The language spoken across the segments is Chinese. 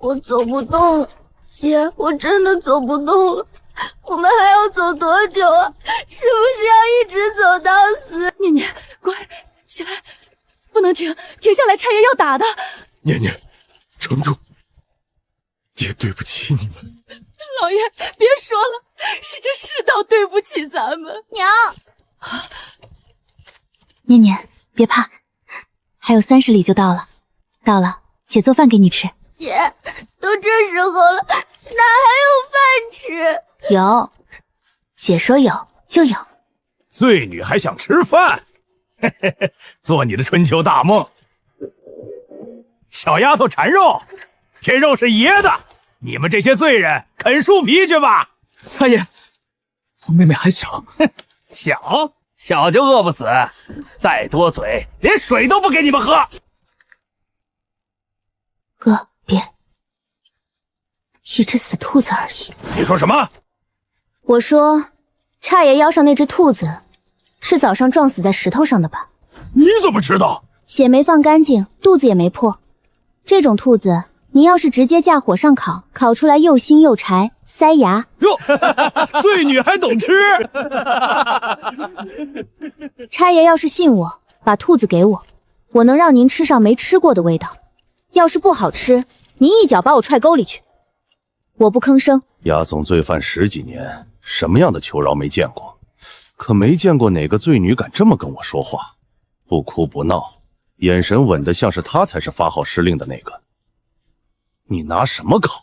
我走不动了，姐，我真的走不动了。我们还要走多久啊？是不是要一直走到死？念念，乖，起来，不能停，停下来，差爷要打的。念念，撑住，爹对不起你们。老爷，别说了，是这世道对不起咱们。娘，念念，别怕，还有30里就到了。到了，姐做饭给你吃。姐，都这时候了，哪还有饭吃？有，姐说有就有。醉女还想吃饭？嘿嘿嘿，做你的春秋大梦。小丫头馋肉，这肉是爷的，你们这些罪人啃树皮去吧。大爷，我妹妹还小，小就饿不死，再多嘴，连水都不给你们喝。哥，别，一只死兔子而已。你说什么？我说，差爷腰上那只兔子，是早上撞死在石头上的吧？你怎么知道？血没放干净，肚子也没破。这种兔子，您要是直接架火上烤，烤出来又腥又柴，塞牙。哟，醉女还懂吃。差爷要是信我，把兔子给我，我能让您吃上没吃过的味道。要是不好吃，您一脚把我踹沟里去。我不吭声。押送罪犯10几年，什么样的囚牢没见过？可没见过哪个罪女敢这么跟我说话，不哭不闹，眼神稳得像是她才是发号施令的那个。你拿什么烤？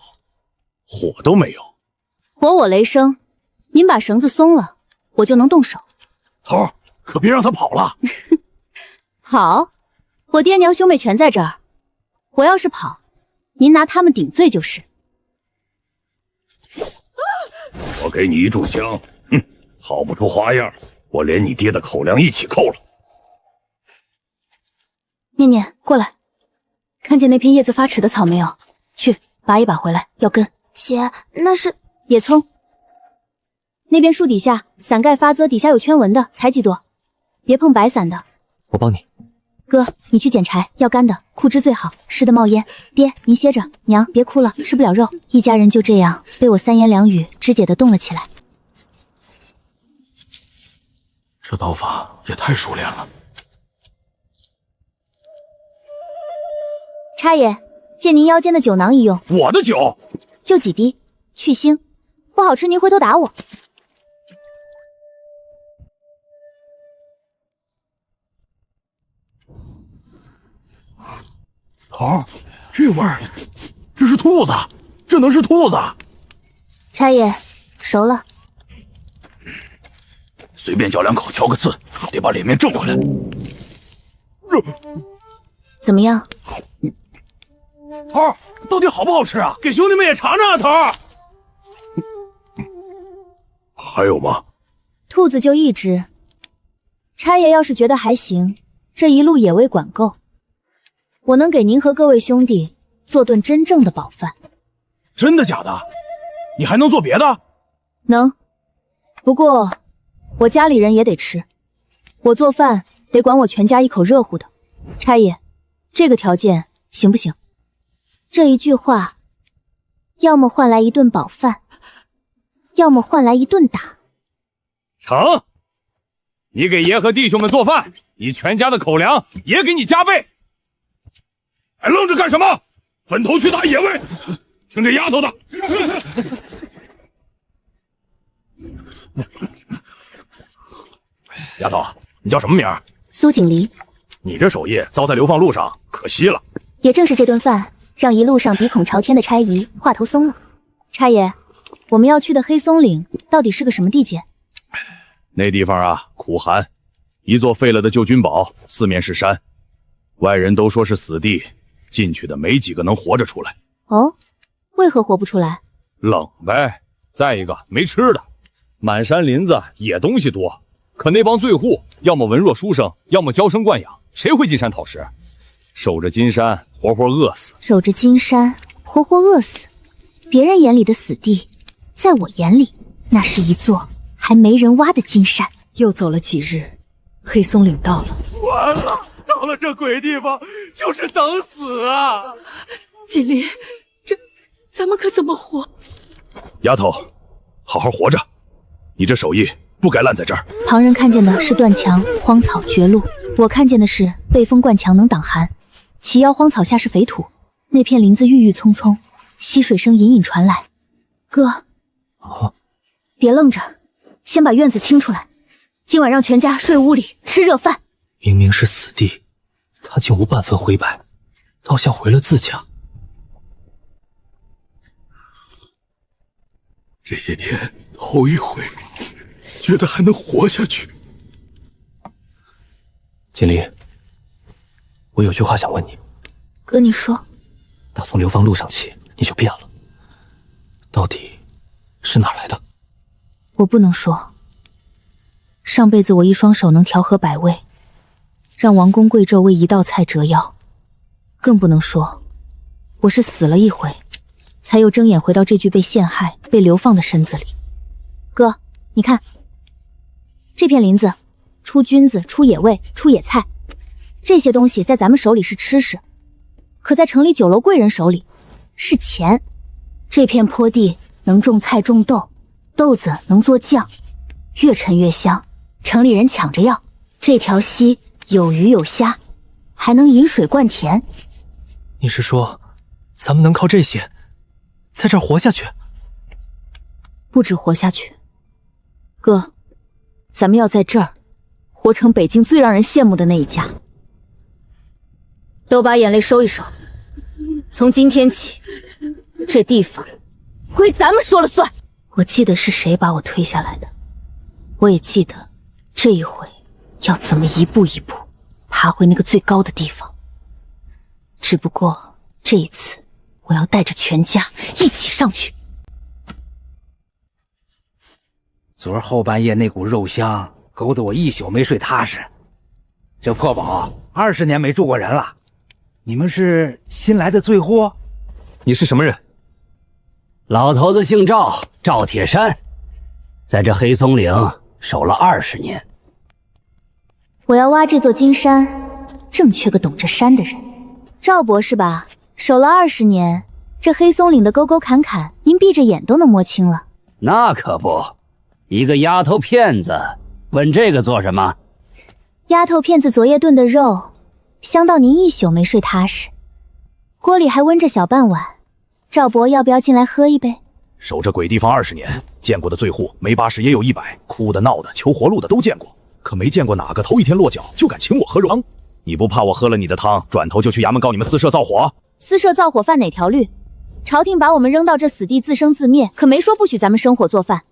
火都没有。火我雷声，您把绳子松了，我就能动手。头，可别让他跑了。好，我爹娘兄妹全在这儿，我要是跑，您拿他们顶罪就是。我给你一炷香，哼，好不出花样，我连你爹的口粮一起扣了。念念，过来，看见那片叶子发迟的草没有？去拔一把回来，要根。姐，那是野葱。那边树底下伞盖发秧，底下有圈纹的，采几朵，别碰白伞的。我帮你。哥，你去捡柴，要干的，枯枝最好，湿的冒烟。爹，您歇着，娘别哭了，吃不了肉。一家人就这样被我3言2语肢解的动了起来。这刀法也太熟练了。差爷，借您腰间的酒囊一用。我的酒就几滴，去腥，不好吃您回头打我。头，这味儿，这是兔子，这能是兔子？差爷，熟了。随便嚼2口，挑个刺，得把脸面正回来。怎么样？头，到底好不好吃啊？给兄弟们也尝尝啊，头。还有吗？兔子就1只。差爷要是觉得还行，这一路也未管够。我能给您和各位兄弟做顿真正的饱饭。真的假的？你还能做别的？能，不过我家里人也得吃，我做饭得管我全家一口热乎的。差爷，这个条件行不行？这一句话，要么换来一顿饱饭，要么换来一顿打。成，你给爷和弟兄们做饭，你全家的口粮也给你加倍。还愣着干什么？分头去打野味！听这丫头的。丫头，你叫什么名儿？苏锦离。你这手艺糟在流放路上，可惜了。也正是这顿饭，让一路上鼻孔朝天的差姨话头松了。差爷，我们要去的黑松岭到底是个什么地界？那地方啊，苦寒，一座废了的旧军堡，四面是山，外人都说是死地，进去的没几个能活着出来。哦，为何活不出来？冷呗。再一个没吃的，满山林子野东西多，可那帮罪户要么文弱书生，要么娇生惯养，谁会进山讨食？守着金山，活活饿死。守着金山，活活饿死。别人眼里的死地，在我眼里，那是一座还没人挖的金山。又走了几日，黑松岭到了。完了，到了这鬼地方，就是等死啊！锦离，咱们可怎么活？丫头，好好活着，你这手艺不该烂在这儿。旁人看见的是断墙、荒草、绝路，我看见的是背风灌墙能挡寒，齐腰荒草下是肥土，那片林子郁郁葱葱，溪水声隐隐传来。哥，别愣着，先把院子清出来，今晚让全家睡屋里吃热饭。明明是死地，他竟无半分灰白，倒像回了自家。这些天头一回觉得还能活下去。锦鲤，我有句话想问你。哥，你说。打从流放路上起，你就变了，到底是哪来的？我不能说。上辈子我一双手能调和百味，让王公贵胄为一道菜折腰，更不能说我是死了一回，才又睁眼回到这具被陷害、被流放的身子里。哥，你看，这片林子出菌子、出野味、出野菜，这些东西在咱们手里是吃食，可在城里酒楼贵人手里是钱。这片坡地能种菜种豆，豆子能做酱，越陈越香，城里人抢着要。这条溪有鱼有虾，还能引水灌田。你是说，咱们能靠这些在这儿活下去？不止活下去，哥，咱们要在这儿活成北京最让人羡慕的那一家。都把眼泪收一收，从今天起，这地方归咱们说了算。我记得是谁把我推下来的，我也记得这一回要怎么一步一步爬回那个最高的地方。只不过这一次，我要带着全家一起上去。昨儿后半夜那股肉香勾得我一宿没睡踏实。这破堡20年没住过人了，你们是新来的罪户？你是什么人？老头子姓赵，赵铁山，在这黑松岭守了20年。我要挖这座金山，正缺个懂这山的人。赵博士吧，守了20年，这黑松岭的沟沟坎坎，您闭着眼都能摸清了。那可不，一个丫头片子，问这个做什么？丫头片子昨夜炖的肉，香到您一宿没睡踏实，锅里还温着小半碗。赵伯要不要进来喝一杯？守这鬼地方20年，见过的罪户没80也有100，哭的闹的求活路的都见过，可没见过哪个头一天落脚就敢请我喝肉汤。你不怕我喝了你的汤，转头就去衙门告你们私设造火？私设造火犯哪条律？朝廷把我们扔到这死地自生自灭，可没说不许咱们生火做饭。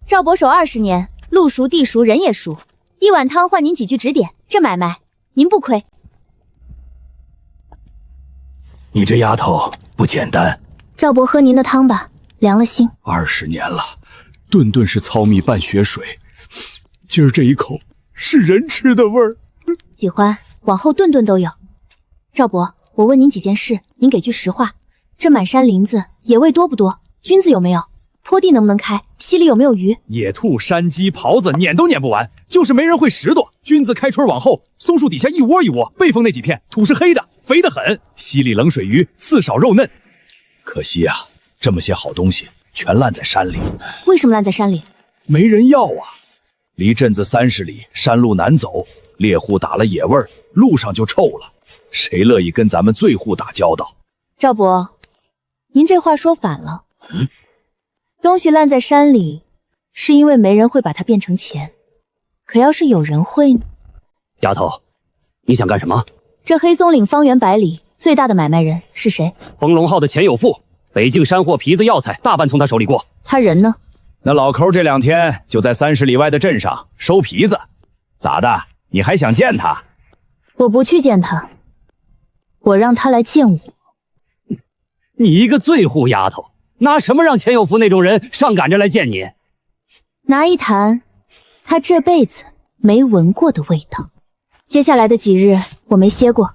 赵伯守20年，路熟地熟人也熟，一碗汤换您几句指点，这买卖您不亏。你这丫头不简单。赵伯喝您的汤吧，凉了心。 20年了，顿顿是糙米拌血水，今儿这一口是人吃的味儿。喜欢，往后顿顿都有。赵伯，我问您几件事，您给句实话。这满山林子，野味多不多？菌子有没有？坡地能不能开？溪里有没有鱼？野兔、山鸡、狍子撵都撵不完，就是没人会拾掇。菌子开春往后，松树底下一窝一窝，背风那几片土是黑的，肥得很。溪里冷水鱼，刺少肉嫩。可惜啊，这么些好东西全烂在山里。为什么烂在山里？没人要啊！离镇子30里，山路难走，猎户打了野味儿，路上就臭了。谁乐意跟咱们罪户打交道？赵伯，您这话说反了。东西烂在山里，是因为没人会把它变成钱。可要是有人会呢？丫头，你想干什么？这黑松岭方圆100里最大的买卖人是谁？丰隆号的钱有富，北境山货、皮子、药材大半从他手里过。他人呢？那老抠这2天就在30里外的镇上收皮子。咋的？你还想见他？我不去见他，我让他来见我。你一个罪户丫头，拿什么让钱有福那种人上赶着来见你？拿一坛他这辈子没闻过的味道。接下来的几日我没歇过。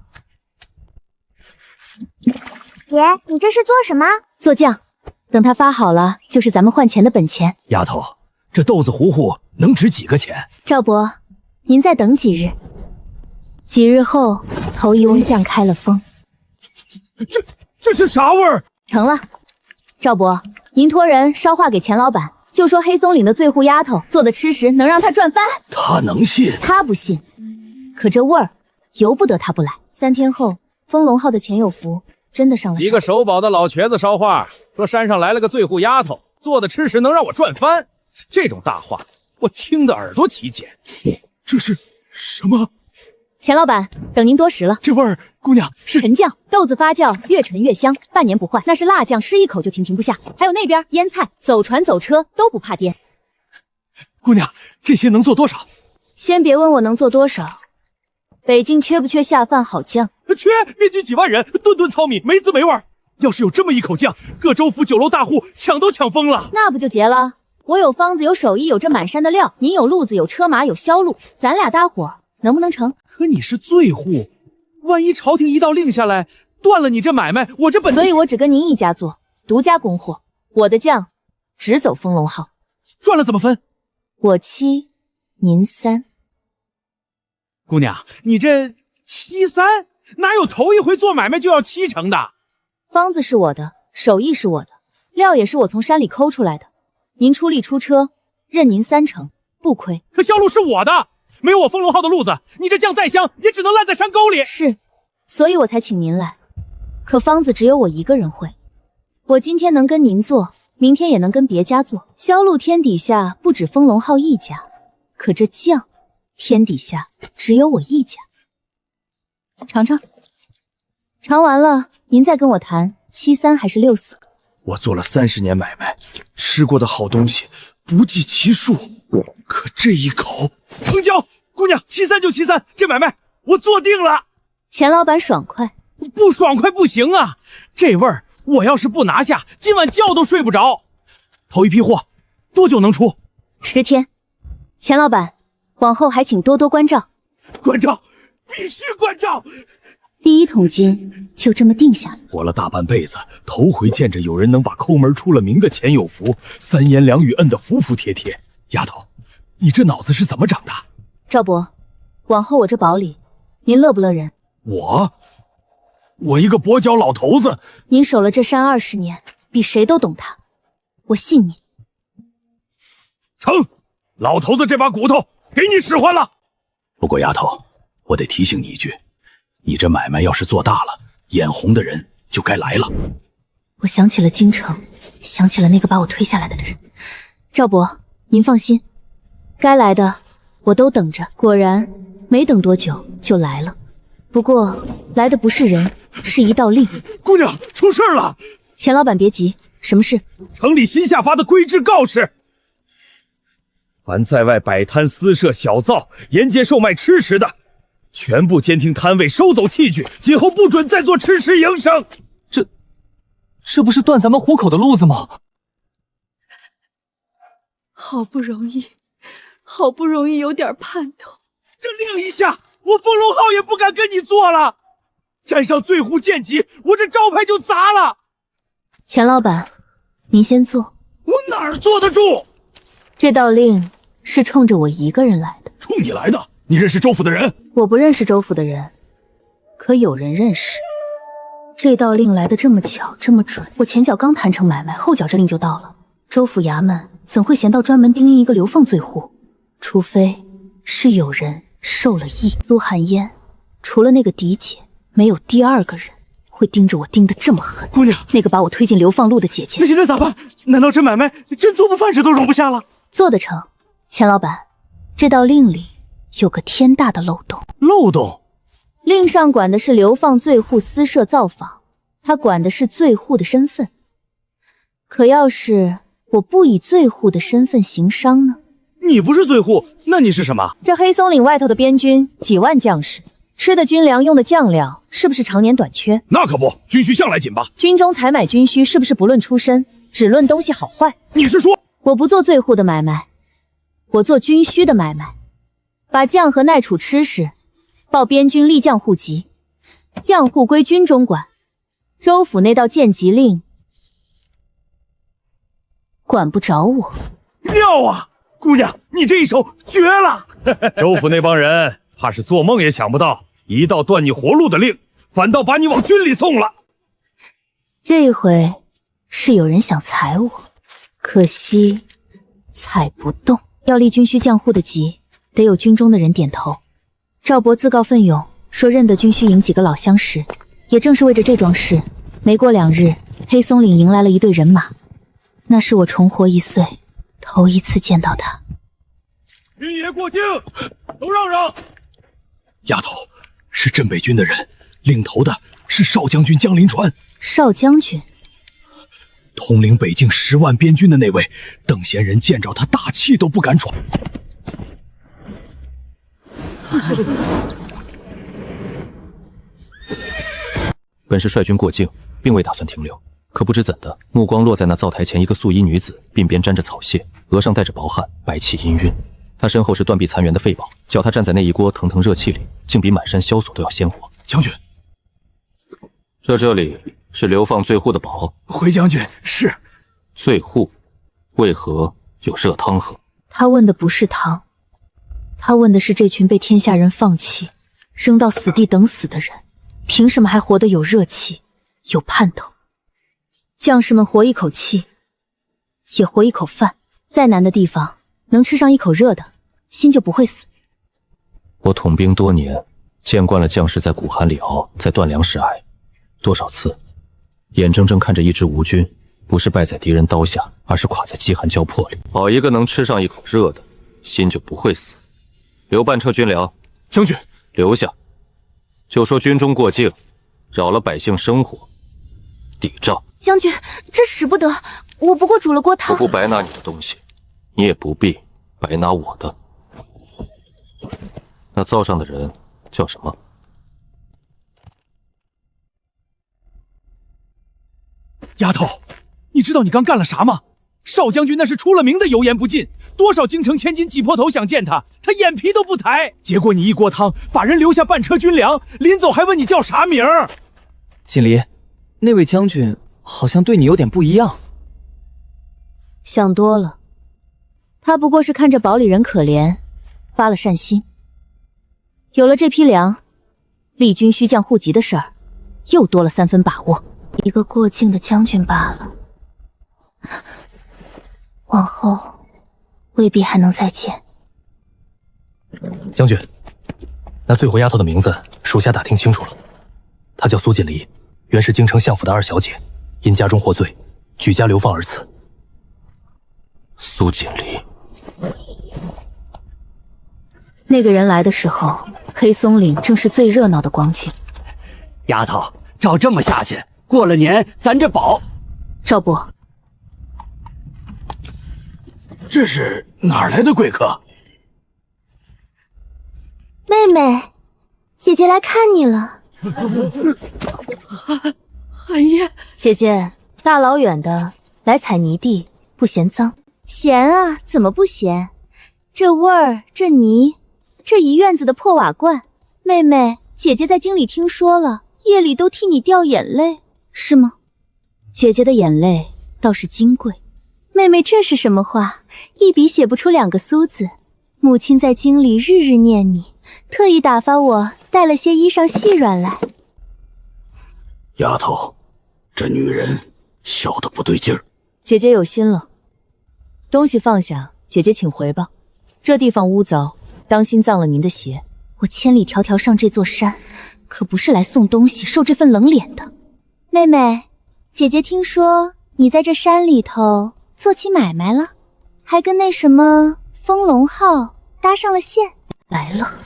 姐，你这是做什么？做酱，等它发好了，就是咱们换钱的本钱。丫头，这豆子糊糊能值几个钱？赵伯，您再等几日，几日后头一瓮酱开了封。这是啥味儿？成了，赵伯，您托人捎话给钱老板，就说黑松岭的醉户丫头做的吃食能让他赚翻。他能信？他不信，可这味儿由不得他不来。3天后，风龙号的钱有福真的上了山。一个守堡的老瘸子捎话说，山上来了个醉户丫头，做的吃食能让我赚翻。这种大话，我听得耳朵起茧。这是什么？钱老板，等您多时了。这味儿，姑娘是陈酱，豆子发酵越陈越香，半年不坏。那是辣酱，吃一口就停不下。还有那边腌菜，走船走车都不怕颠。姑娘，这些能做多少？先别问我能做多少，北京缺不缺下饭好酱？缺，面军几万人，顿顿糙米，没滋没味儿。要是有这么一口酱，各州府酒楼大户抢都抢疯了。那不就结了？我有方子，有手艺，有这满山的料；您有路子，有车马，有销路，咱俩搭伙能不能成？可你是醉户，万一朝廷一道令下来，断了你这买卖，我这本……所以我只跟您一家做，独家供货。我的酱只走风龙号，赚了怎么分？我7，您3。姑娘，你这7-3，哪有头一回做买卖就要7成的？方子是我的，手艺是我的，料也是我从山里抠出来的。您出力出车，任您3成，不亏。可销路是我的，没有我风龙号的路子，你这酱再香，也只能烂在山沟里。是，所以我才请您来。可方子只有我一个人会，我今天能跟您做，明天也能跟别家做。销路天底下不止风龙号一家，可这酱天底下只有我一家。尝尝，尝完了您再跟我谈7-3还是6-4。我做了30年买卖，吃过的好东西不计其数，可这一口成交。姑娘，7-3就7-3，这买卖我做定了。钱老板爽快？不爽快不行啊！这味儿，我要是不拿下，今晚觉都睡不着。头一批货多久能出？10天。钱老板，往后还请多多关照。关照，必须关照。第1桶金就这么定下了。活了大半辈子，头回见着有人能把抠门出了名的钱有福3言2语摁得服服帖帖。丫头，你这脑子是怎么长的？赵伯，往后我这堡里，您乐不乐人？我一个跛脚老头子，您守了这山20年，比谁都懂它，我信您。成，老头子这把骨头给你使唤了。不过丫头，我得提醒你一句，你这买卖要是做大了，眼红的人就该来了。我想起了京城，想起了那个把我推下来的人。赵伯，您放心，该来的我都等着。果然，没等多久就来了。不过来的不是人，是一道令。姑娘，出事了！钱老板别急，什么事？城里新下发的规制告示，凡在外摆摊私设小灶、沿街售卖吃食的，全部监听摊位，收走器具，今后不准再做吃食营生。这不是断咱们糊口的路子吗？好不容易有点盼头，这令一下，我风龙号也不敢跟你做了。沾上醉户剑籍，我这招牌就砸了。钱老板，您先坐。我哪儿坐得住？这道令是冲着我一个人来的。冲你来的？你认识州府的人？我不认识州府的人，可有人认识。这道令来得这么巧，这么准，我前脚刚谈成买卖，后脚这令就到了。州府衙门怎会闲到专门盯一个流放罪户？除非是有人受了意。苏寒烟，除了那个嫡姐，没有第2个人会盯着我盯得这么狠。姑娘，那个把我推进流放路的姐姐，那现在咋办？难道这买卖真做不饭吃都容不下了？做得成。钱老板，这道令里有个天大的漏洞。漏洞？令上管的是流放罪户私设造访，他管的是罪户的身份。可要是我不以罪户的身份行商呢？你不是罪户，那你是什么？这黑松岭外头的边军几万将士，吃的军粮用的酱料，是不是常年短缺？那可不，军需向来紧吧。军中采买军需，是不是不论出身，只论东西好坏？你是说我不做罪户的买卖，我做军需的买卖，把酱和耐储吃食报边军立将户籍，将户归军中管。州府那道见籍令管不着我。妙啊！姑娘，你这一手绝了！州府那帮人怕是做梦也想不到，一道断你活路的令，反倒把你往军里送了。这一回是有人想踩我，可惜踩不动。要立军需将护的级，得有军中的人点头。赵博自告奋勇说认得军需营几个老相识，也正是为着这桩事，没过2日，黑松岭迎来了一队人马。那是我重活1岁头一次见到他。军爷过境，都让让。丫头，是镇北军的人，领头的是少将军江临川。少将军，统领北境10万边军的那位，邓贤人见着他大气都不敢喘。本是率军过境，并未打算停留，可不知怎的，目光落在那灶台前一个素衣女子，鬓边沾着草屑，额上戴着薄汗，白气氤氲。她身后是断壁残垣的废堡，叫她站在那一锅腾腾热气里，竟比满山萧索都要鲜活。将军，这里是流放罪户的堡。回将军，是。罪户为何有热汤喝？他问的不是汤，他问的是这群被天下人放弃、扔到死地等死的人，凭什么还活得有热气、有盼头？将士们活一口气，也活一口饭。再难的地方，能吃上一口热的，心就不会死。我统兵多年，见惯了将士在苦寒里熬，在断粮时挨。多少次，眼睁睁看着一支吴军，不是败在敌人刀下，而是垮在饥寒交迫里。好一个能吃上一口热的，心就不会死。留半车军粮，将军留下。就说军中过境，扰了百姓生活，抵账。将军，这使不得，我不过煮了锅汤。我不白拿你的东西，你也不必白拿我的。那灶上的人叫什么？丫头，你知道你刚干了啥吗？少将军那是出了名的油盐不进，多少京城千金挤破头想见他，他眼皮都不抬。结果你一锅汤把人留下半车军粮，临走还问你叫啥名儿。锦离，那位将军好像对你有点不一样。想多了，他不过是看着堡里人可怜，发了善心。有了这批粮，立军需将护级的事儿又多了3分把握。一个过境的将军罢了，往后未必还能再见。将军，那醉狐丫头的名字属下打听清楚了，她叫苏锦离，原是京城相府的2小姐，因家中获罪，举家流放而此。苏锦离，那个人来的时候，黑松岭正是最热闹的光景。丫头，照这么下去，过了年咱这堡……赵伯，这是哪儿来的贵客？妹妹，姐姐来看你了。寒夜，姐姐大老远的来采泥地，不嫌脏？咸啊，怎么不咸？这味儿，这泥，这一院子的破瓦罐。妹妹，姐姐在京里听说了，夜里都替你掉眼泪，是吗？姐姐的眼泪倒是金贵。妹妹，这是什么话？一笔写不出2个苏字。母亲在京里日日念你，特意打发我带了些衣裳细软来。丫头，这女人小的不对劲儿。姐姐有心了，东西放下，姐姐请回吧。这地方污糟，当心脏了您的邪。我千里迢迢上这座山，可不是来送东西、受这份冷脸的。妹妹，姐姐听说你在这山里头做起买卖了，还跟那什么风龙号搭上了线。来了，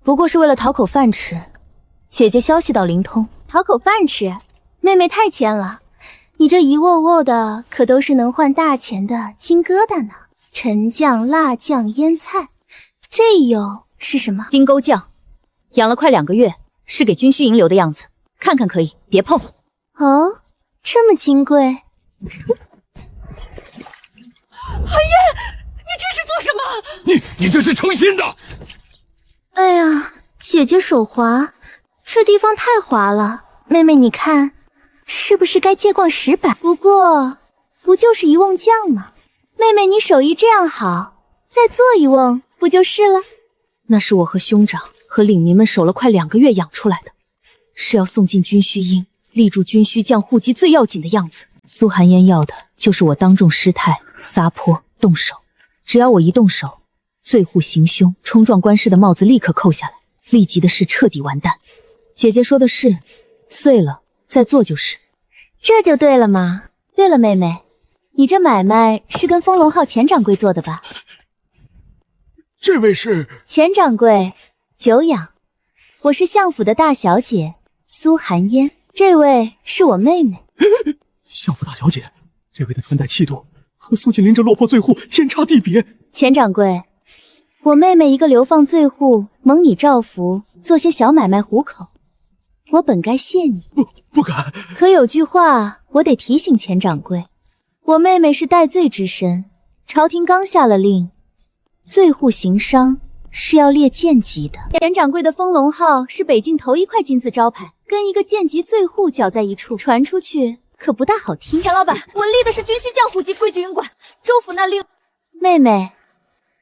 不过是为了讨口饭吃。姐姐消息倒灵通，讨口饭吃，妹妹太谦了。你这一窝窝的可都是能换大钱的金疙瘩呢。陈酱、辣酱、腌菜，这有是什么？金钩酱，养了快2个月，是给军需营留的样子，看看可以，别碰。哦，这么金贵。寒夜，你这是做什么？你这是诚心的。哎呀，姐姐手滑，这地方太滑了。妹妹你看，是不是该借逛10百？不过不就是一瓮酱吗？妹妹你手艺这样好，再做一瓮不就是了？那是我和兄长和领民们守了快2个月养出来的，是要送进军需营，立住军需将护级最要紧的样子。苏寒烟要的就是我当众失态、撒泼、动手。只要我一动手，罪户行凶、冲撞官师的帽子立刻扣下来，立即的事彻底完蛋。姐姐说的是，碎了再做就是。这就对了嘛。对了，妹妹，你这买卖是跟风龙号钱掌柜做的吧？这位是钱掌柜，久仰。我是相府的大小姐苏寒烟，这位是我妹妹。相府大小姐，这位的穿戴气度和苏锦林这落魄罪户天差地别。钱掌柜，我妹妹一个流放罪户，蒙你照拂，做些小买卖糊口，我本该谢你。不敢。可有句话我得提醒钱掌柜，我妹妹是戴罪之身，朝廷刚下了令，罪户行商是要列贱籍的。钱掌柜的风龙号是北境头一块金字招牌，跟一个贱籍罪户搅在一处，传出去可不大好听。钱老板，我立的是军需将户及规矩云馆，州府那令。妹妹，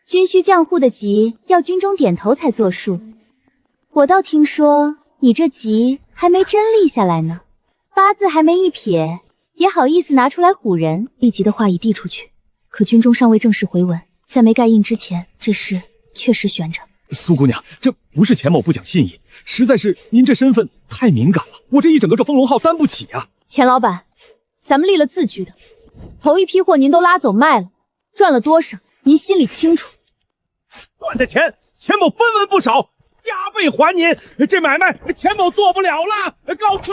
军需将户的籍要军中点头才作数，我倒听说你这籍还没真立下来呢，八字还没一撇，也好意思拿出来唬人。立即的话已递出去，可军中尚未正式回文，在没盖印之前，这事确实悬着。苏姑娘，这不是钱某不讲信义，实在是您这身份太敏感了，我这一整个风龙号担不起啊。钱老板，咱们立了字据的，头一批货您都拉走卖了，赚了多少您心里清楚。赚的钱钱某分文不少，加倍还您。这买卖钱某做不了了，告辞。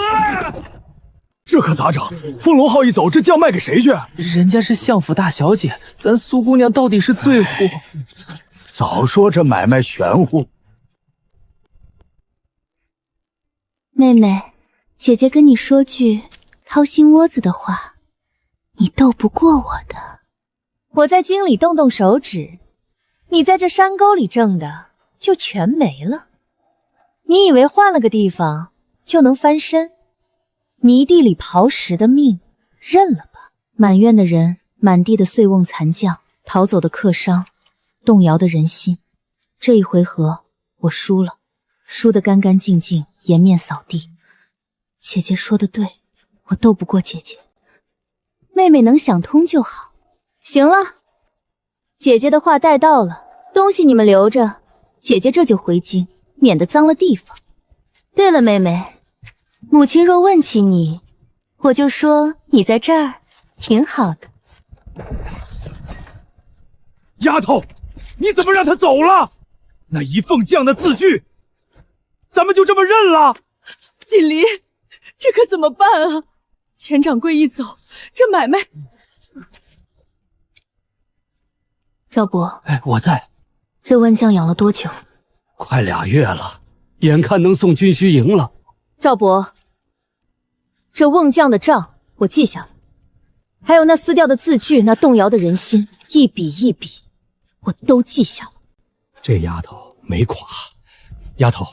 这可咋整？风龙号一走，这酱卖给谁去？人家是相府大小姐，咱苏姑娘到底是罪户。早说这买卖玄乎。妹妹，姐姐跟你说句掏心窝子的话，你斗不过我的。我在京里动动手指，你在这山沟里挣的就全没了。你以为换了个地方就能翻身？泥地里刨食的命，认了吧。满院的人，满地的碎瓮残酱，逃走的客商，动摇的人心。这一回合我输了，输得干干净净，颜面扫地。姐姐说的对，我斗不过姐姐，妹妹能想通就好。行了，姐姐的话带到了，东西你们留着，姐姐这就回京，免得脏了地方。对了，妹妹，母亲若问起你，我就说你在这儿挺好的。丫头，你怎么让他走了？那一凤将的字据，咱们就这么认了？锦离，这可怎么办啊？钱掌柜一走，这买卖……赵伯，我在。这万将养了多久？快2月了，眼看能送军需营了。赵伯，这瓮将的账我记下了，还有那撕掉的字据，那动摇的人心，一笔一笔，我都记下了。这丫头没垮。丫头，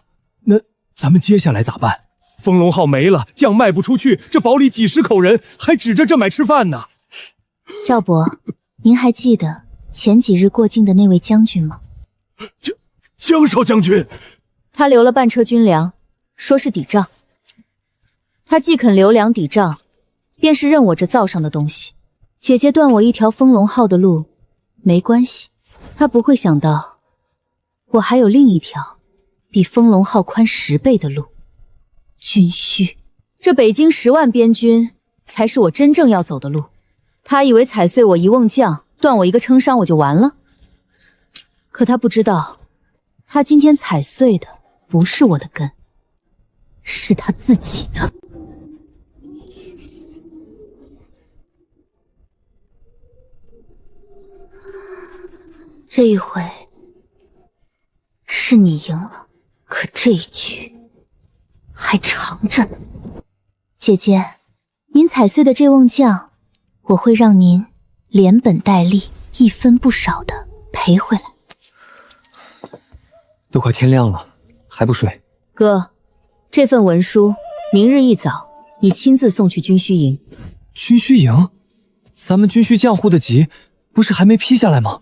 那咱们接下来咋办？风龙号没了，酱卖不出去，这堡里几十口人还指着这买吃饭呢。赵伯，您还记得前几日过境的那位将军吗？江少将军，他留了半车军粮，说是抵账。他既肯留粮抵账，便是认我这灶上的东西。姐姐断我一条风龙号的路，没关系。他不会想到，我还有另一条比风龙号宽10倍的路。军需，这北京10万边军才是我真正要走的路。他以为踩碎我一瓮酱，断我一个撑商，我就完了。可他不知道，他今天踩碎的不是我的根，是他自己的。这一回是你赢了，可这一局还长着呢。姐姐，您踩碎的这瓮酱，我会让您连本带利，一分不少的赔回来。都快天亮了，还不睡？哥，这份文书明日一早你亲自送去军需营。军需营？咱们军需将户的籍不是还没批下来吗？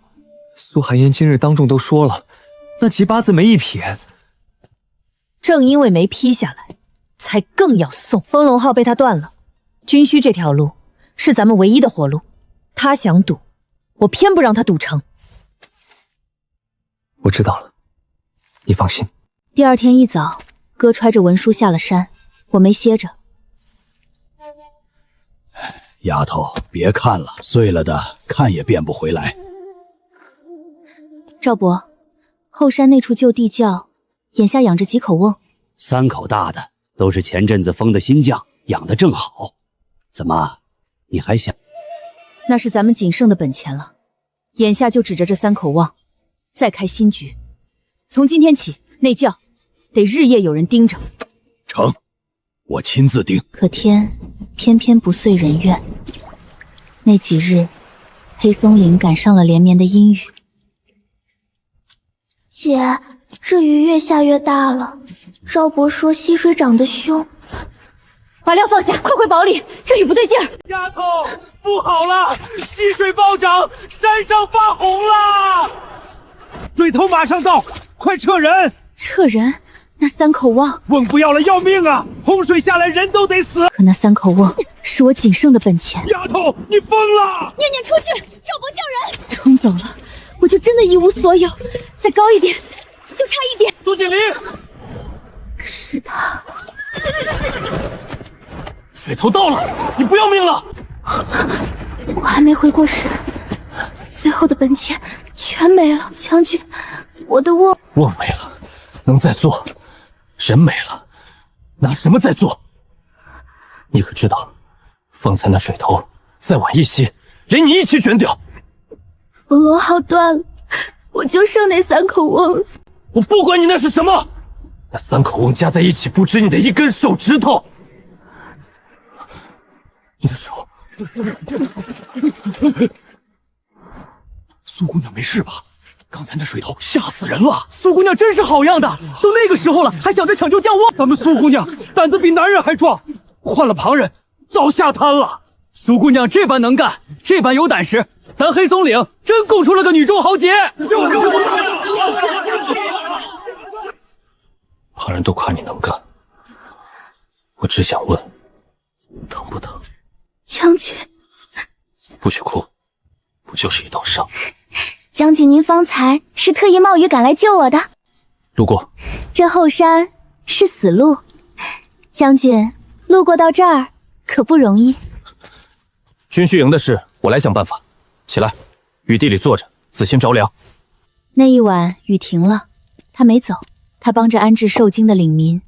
苏寒烟今日当众都说了，那籍八字没一撇。正因为没批下来，才更要送。风龙号被他断了，军需这条路是咱们唯一的活路。他想赌，我偏不让他赌成。我知道了，你放心。第二天一早，哥揣着文书下了山，我没歇着。丫头，别看了，碎了的看也变不回来。赵伯，后山那处旧地窖，眼下养着几口瓮，3口大的，都是前阵子封的新将，养得正好。怎么，你还想？那是咱们仅剩的本钱了，眼下就指着这3口瓮，再开新局。从今天起，那窖得日夜有人盯着。成，我亲自盯。可天偏偏不遂人愿。那几日，黑松林赶上了连绵的阴雨。姐，这雨越下越大了。赵伯说溪水涨得凶。把料放下，快回堡里，这雨不对劲儿。丫头，不好了，溪水暴涨，山上发红了。对头马上到，快撤人！撤人？那3口瓮，瓮不要了，要命啊！洪水下来，人都得死。可那3口瓮是我仅剩的本钱。丫头，你疯了！念念出去，赵伯叫人。冲走了，我就真的一无所有。再高一点，就差一点。苏锦麟，是他。水头到了，你不要命了！我还没回过神，最后的本钱全没了。将军，我的瓮没了，能再做？人没了，拿什么再做？你可知道，方才那水头再晚一些，连你一起卷掉。风罗号断了，我就剩那3口瓮。我不管你那是什么，那3口瓮加在一起，不值你的一根手指头。你的手，苏姑娘没事吧？刚才那水头吓死人了。苏姑娘真是好样的，都那个时候了，还想着抢救将瓮。咱们苏姑娘胆子比男人还壮，换了旁人早下滩了。苏姑娘这般能干，这般有胆识，咱黑松岭真供出了个女中豪杰。旁人都夸你能干，我只想问，疼不疼？将军，不许哭，不就是一道伤？将军您方才是特意冒雨赶来救我的。路过，这后山是死路，将军路过到这儿可不容易。军需营的事，我来想办法。起来，雨地里坐着，仔心着凉。那一晚雨停了，他没走，他帮着安置受惊的领民，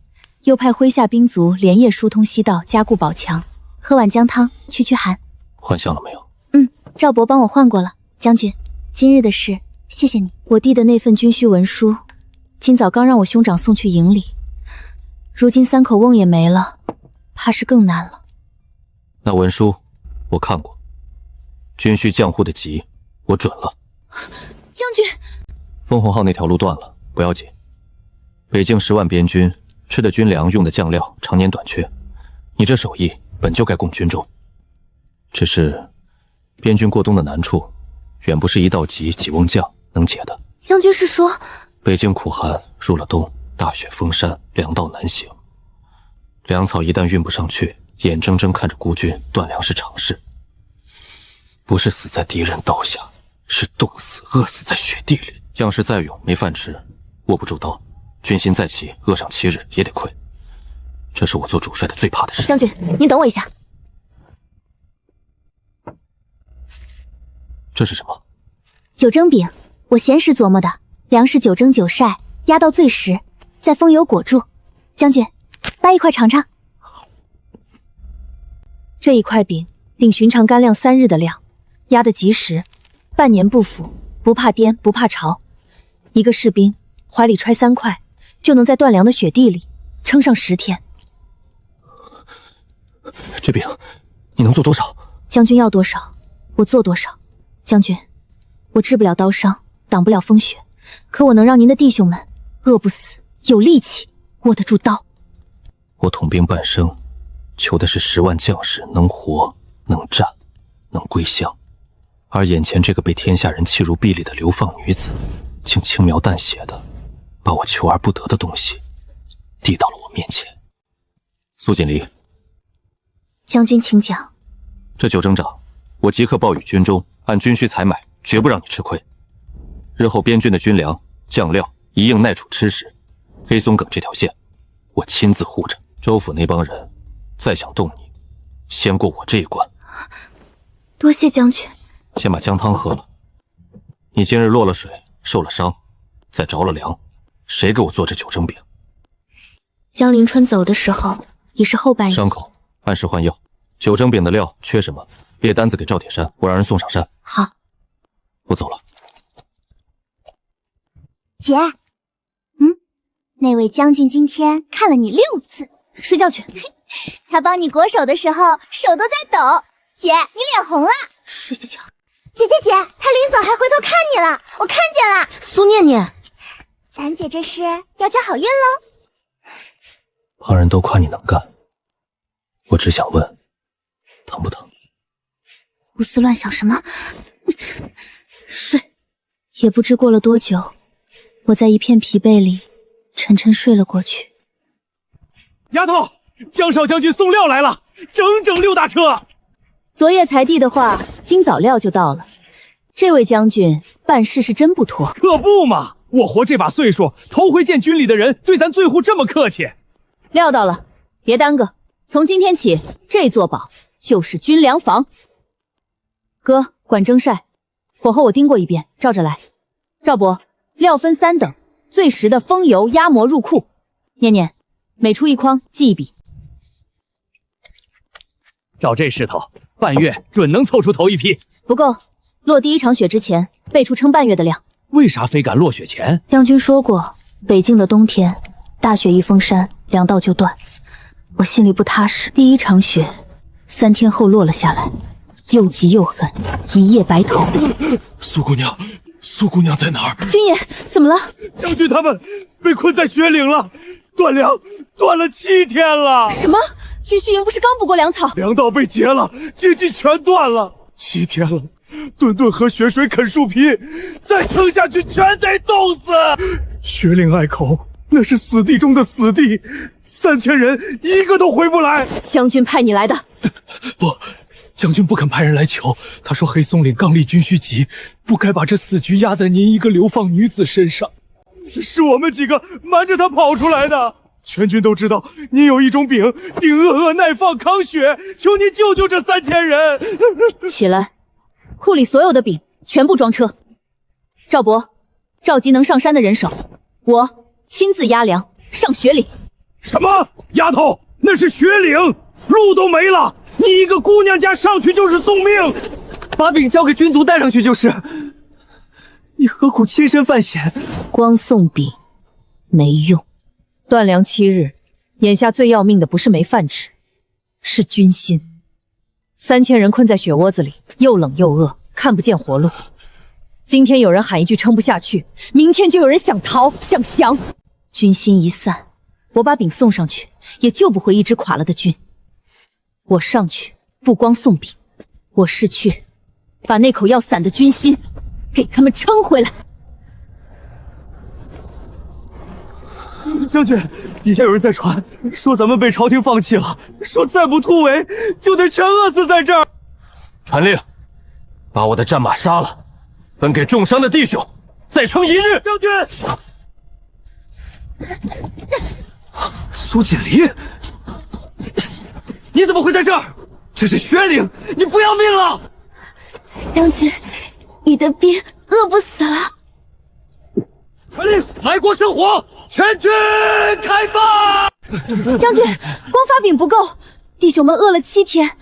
又派麾下兵卒连夜疏通西道，加固堡墙。喝碗姜汤驱驱寒。换相了没有？赵伯帮我换过了。将军，今日的事谢谢你。我弟的那份军需文书，今早刚让我兄长送去营里，如今3口瓮也没了，怕是更难了。那文书我看过，军需将户的急我准了。将军，枫红号那条路断了，不要紧。北境10万边军吃的军粮用的酱料常年短缺，你这手艺本就该供军中，只是边军过冬的难处，远不是一道急几瓮酱能解的。将军是说，北境苦寒，入了冬，大雪封山，粮道难行，粮草一旦运不上去，眼睁睁看着孤军断粮是常事。不是死在敌人刀下，是冻死饿死在雪地里。将士再勇没饭吃，握不住刀，军心再起，饿上7日也得溃。这是我做主帅的最怕的事。将军，您等我一下。这是什么？酒蒸饼，我闲时琢磨的。粮食9蒸9晒，压到最实，再封油裹住。将军，掰一块尝尝。这一块饼令寻常干粮3日的量，压得极实，半年不腐，不怕颠，不怕潮。一个士兵怀里揣3块，就能在断粮的雪地里撑上10天。这饼你能做多少？将军要多少，我做多少。将军，我治不了刀伤，挡不了风雪，可我能让您的弟兄们饿不死，有力气握得住刀。我统兵半生，求的是10万将士能活、能战、能归乡，而眼前这个被天下人弃如敝履的流放女子，竟轻描淡写的把我求而不得的东西递到了我面前。苏锦离，将军请讲。这酒征长，我即刻报与军中，按军需采买，绝不让你吃亏。日后边军的军粮、酱料一应耐储吃食。黑松岗这条线，我亲自护着。州府那帮人再想动你，先过我这一关。多谢将军。先把姜汤喝了。你今日落了水，受了伤，再着了凉，谁给我做这酒蒸饼？江临川走的时候已是后半夜，伤口按时换药。酒蒸饼的料缺什么，列单子给赵铁山，我让人送上山。好，我走了。姐，那位将军今天看了你6次，睡觉去。他帮你裹手的时候手都在抖。姐，你脸红了。睡觉觉。姐，他临走还回头看你了，我看见了。苏念念，咱姐这是要交好运喽。旁人都夸你能干，我只想问，疼不疼？胡思乱想什么？睡。也不知过了多久，我在一片疲惫里沉沉睡了过去。丫头，江少将军送料来了，整6大车。昨夜才递的话，今早料就到了。这位将军办事是真不妥。可不嘛，我活这把岁数，头回见军里的人对咱醉户这么客气。料到了，别耽搁。从今天起，这座堡就是军粮房。哥，管蒸晒，火候我盯过一遍，照着来。赵伯，料分3等，最实的风油压模入库。念念，每出一筐记一笔。照这势头，半月准能凑出头一批。不够，落第1场雪之前备出撑半月的量。为啥非赶落雪前？将军说过，北境的冬天，大雪一封山，粮道就断。我心里不踏实。第1场雪3天后落了下来，又急又狠，一夜白头。苏姑娘在哪儿？军爷，怎么了？将军他们被困在雪岭了，断粮断了7天了。什么？军需营不是刚补过粮草？粮道被截了，接济全断了，7天了，顿顿喝雪水啃树皮，再撑下去全得冻死。雪岭隘口那是死地中的死地，3000人一个都回不来。将军派你来的？不，将军不肯派人来求，他说黑松岭刚立军需急，不该把这死局压在您一个流放女子身上。是我们几个瞒着他跑出来的。全军都知道您有一种饼，顶饿耐放抗雪，求您救救这3000人。起来，库里所有的饼全部装车。赵伯，召集能上山的人手，我亲自押粮上雪岭。什么？丫头，那是雪岭，路都没了，你一个姑娘家上去就是送命。把饼交给军卒带上去就是，你何苦亲身犯险？光送饼没用。断粮7日，眼下最要命的不是没饭吃，是军心。3000人困在雪窝子里，又冷又饿，看不见活路。今天有人喊一句撑不下去，明天就有人想逃想降。军心一散，我把饼送上去，也救不回一支垮了的军。我上去不光送饼，我是去把那口要散的军心给他们撑回来。将军，底下有人在传，说咱们被朝廷放弃了，说再不突围就得全饿死在这儿。传令，把我的战马杀了，分给重伤的弟兄，再撑1日。将军，苏锦离，你怎么会在这儿？这是雪岭，你不要命了？将军，你的兵饿不死了。传令，来国生火，全军开放！将军，光发饼不够，弟兄们饿了7天，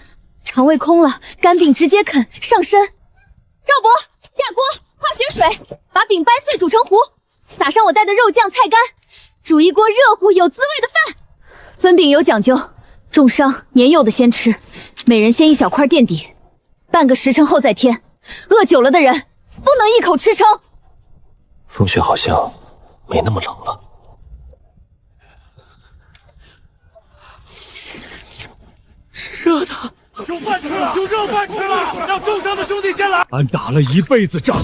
肠胃空了，干饼直接啃上身。赵伯，架锅化雪水，把饼掰碎煮成糊，撒上我带的肉酱菜干，煮一锅热乎有滋味的饭。分饼有讲究，重伤年幼的先吃，每人先1小块垫底，半个时辰后再添。饿久了的人不能一口吃撑。风雪好像没那么冷了。热的，有饭吃了，有热饭吃了，让重伤的兄弟先来。俺打了一辈子仗，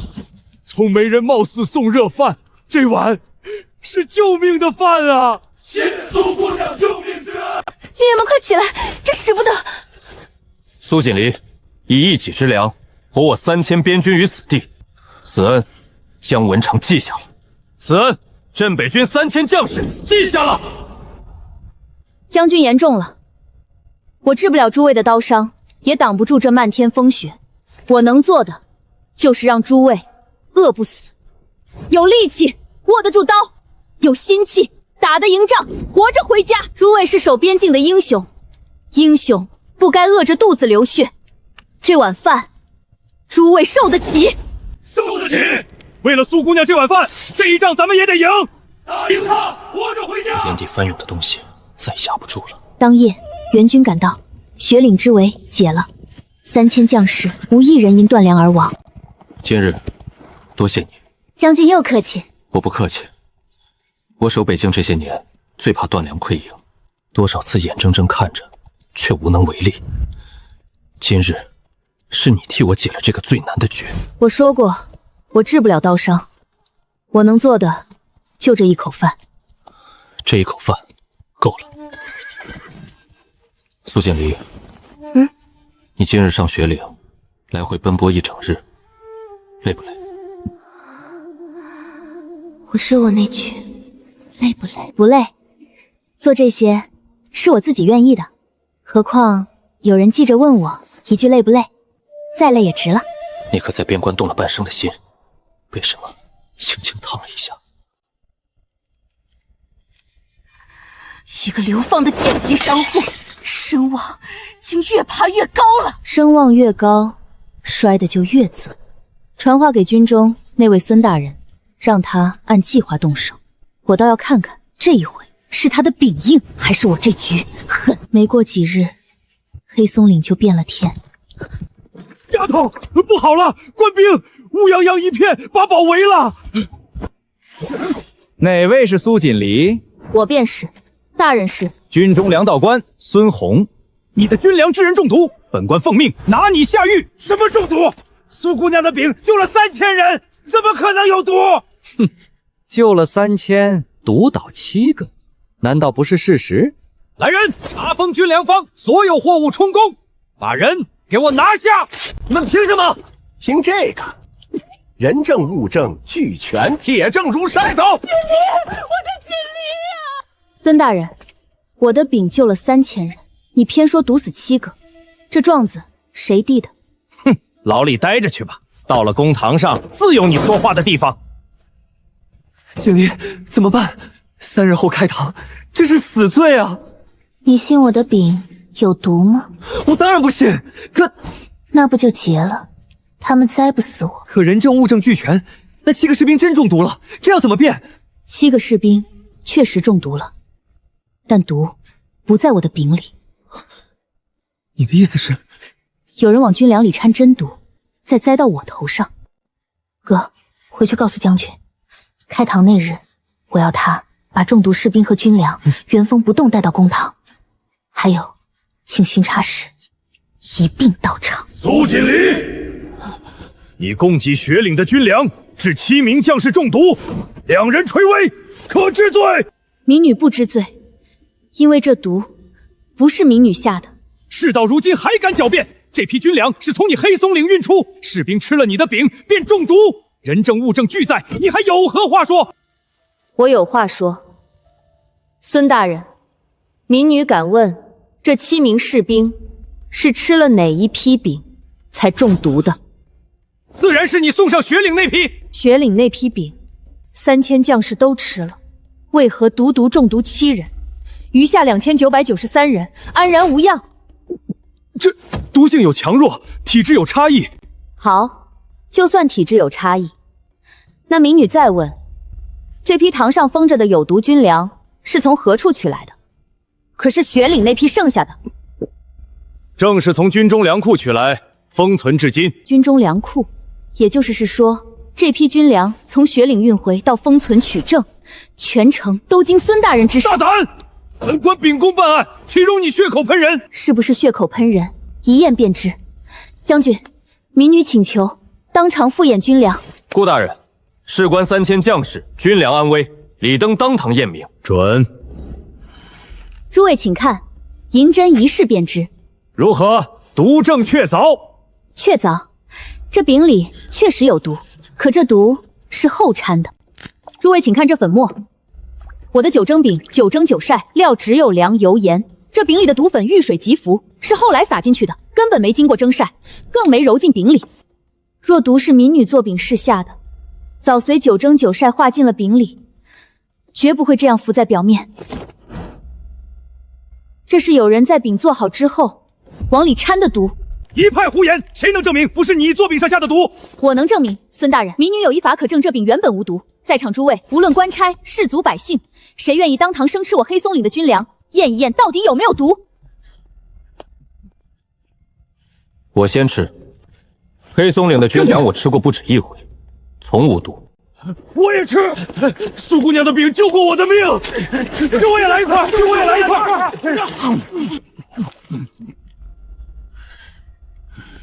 从没人冒死送热饭，这碗是救命的饭啊！谢苏姑娘救命之恩。军爷们快起来，这使不得。苏锦离，以一己之粮活我3000边军于此地，此恩姜文长记下了。此恩镇北军3000将士记下了。将军言重了，我治不了诸位的刀伤，也挡不住这漫天风雪。我能做的，就是让诸位饿不死，有力气握得住刀，有心气打得赢仗，活着回家。诸位是守边境的英雄，英雄不该饿着肚子流血。这碗饭，诸位受得起？受得起！为了苏姑娘这碗饭，这一仗咱们也得赢，打赢他，活着回家。天地翻涌的东西再压不住了。当夜，援军赶到，雪岭之围解了，3000将士无一人因断粮而亡。今日多谢你，将军又客气。我不客气。我守北境这些年，最怕断粮溃营，多少次眼睁睁看着，却无能为力。今日是你替我解了这个最难的局。我说过，我治不了刀伤，我能做的就这一口饭。这一口饭够了。苏锦离，你今日上雪岭，来回奔波一整日，累不累？我说我那句，累不累？不累，做这些是我自己愿意的。何况有人记着问我一句累不累，再累也值了。你可在边关动了半生的心，为什么轻轻烫了一下？一个流放的贱籍商户，声望竟越爬越高了。声望越高，摔的就越准。传话给军中那位孙大人，让他按计划动手。我倒要看看这一回是他的柄硬，还是我这局狠。没过几日，黑松岭就变了天。丫头，不好了！官兵乌泱泱一片，把堡围了。哪位是苏锦离？我便是。大人是军中粮道官孙弘。你的军粮致人中毒，本官奉命拿你下狱。什么中毒？苏姑娘的饼救了3000人，怎么可能有毒？哼，救了3000，毒倒7个，难道不是事实？来人，查封军粮方，所有货物充公，把人给我拿下！你们凭什么？凭这个，人证物证俱全，铁证如山。走！锦离，我的锦离啊！孙大人，我的饼救了3000人，你偏说毒死7个，这状子谁递的？哼，牢里待着去吧，到了公堂上自有你说话的地方。锦离，怎么办？3日后开堂，这是死罪啊！你信我的饼有毒吗？我当然不信，那不就结了？他们栽不死我。可人证物证俱全，那7个士兵真中毒了，这要怎么辩？7个士兵确实中毒了，但毒不在我的饼里。你的意思是，有人往军粮里掺真毒，再栽到我头上？哥，回去告诉将军，开堂那日，我要他把中毒士兵和军粮原封不动带到公堂，还有，请巡查使一并到场。苏锦离，你攻击雪岭的军粮，致7名将士中毒，2人垂危，可治罪。民女不知罪，因为这毒不是民女下的。事到如今还敢狡辩？这批军粮是从你黑松岭运出，士兵吃了你的饼便中毒，人证物证俱在，你还有何话说？我有话说。孙大人，民女敢问，这7名士兵是吃了哪一批饼才中毒的？自然是你送上雪岭那批。雪岭那批饼，3000将士都吃了，为何独独中毒7人，余下2993人安然无恙？这毒性有强弱，体质有差异。好，就算体质有差异，那民女再问，这批堂上封着的有毒军粮是从何处取来的？可是雪岭那批剩下的，正是从军中粮库取来，封存至今。军中粮库，也就是说，这批军粮从雪岭运回到封存取证，全程都经孙大人之手。大胆！本官秉公办案，岂容你血口喷人？是不是血口喷人，一验便知。将军，民女请求当场复验军粮。顾大人，事关3000将士军粮安危，理登当堂验明。准。诸位请看，银针一试便知。如何？毒证确凿。确凿，这饼里确实有毒，可这毒是后掺的。诸位请看这粉末，我的9蒸饼9蒸9晒，料只有粮油盐。这饼里的毒粉遇水即浮，是后来撒进去的，根本没经过蒸晒，更没揉进饼里。若毒是民女做饼时下的，早随9蒸9晒化进了饼里，绝不会这样浮在表面。这是有人在饼做好之后往里掺的毒。一派胡言！谁能证明不是你做饼上下的毒？我能证明，孙大人，民女有一法可证这饼原本无毒。在场诸位，无论官差、士族、百姓，谁愿意当堂生吃我黑松岭的军粮，验一验到底有没有毒？我先吃。黑松岭的军粮我吃过不止一回，从无毒。我也吃，苏姑娘的饼救过我的命，给我也来一块，给我也来一块。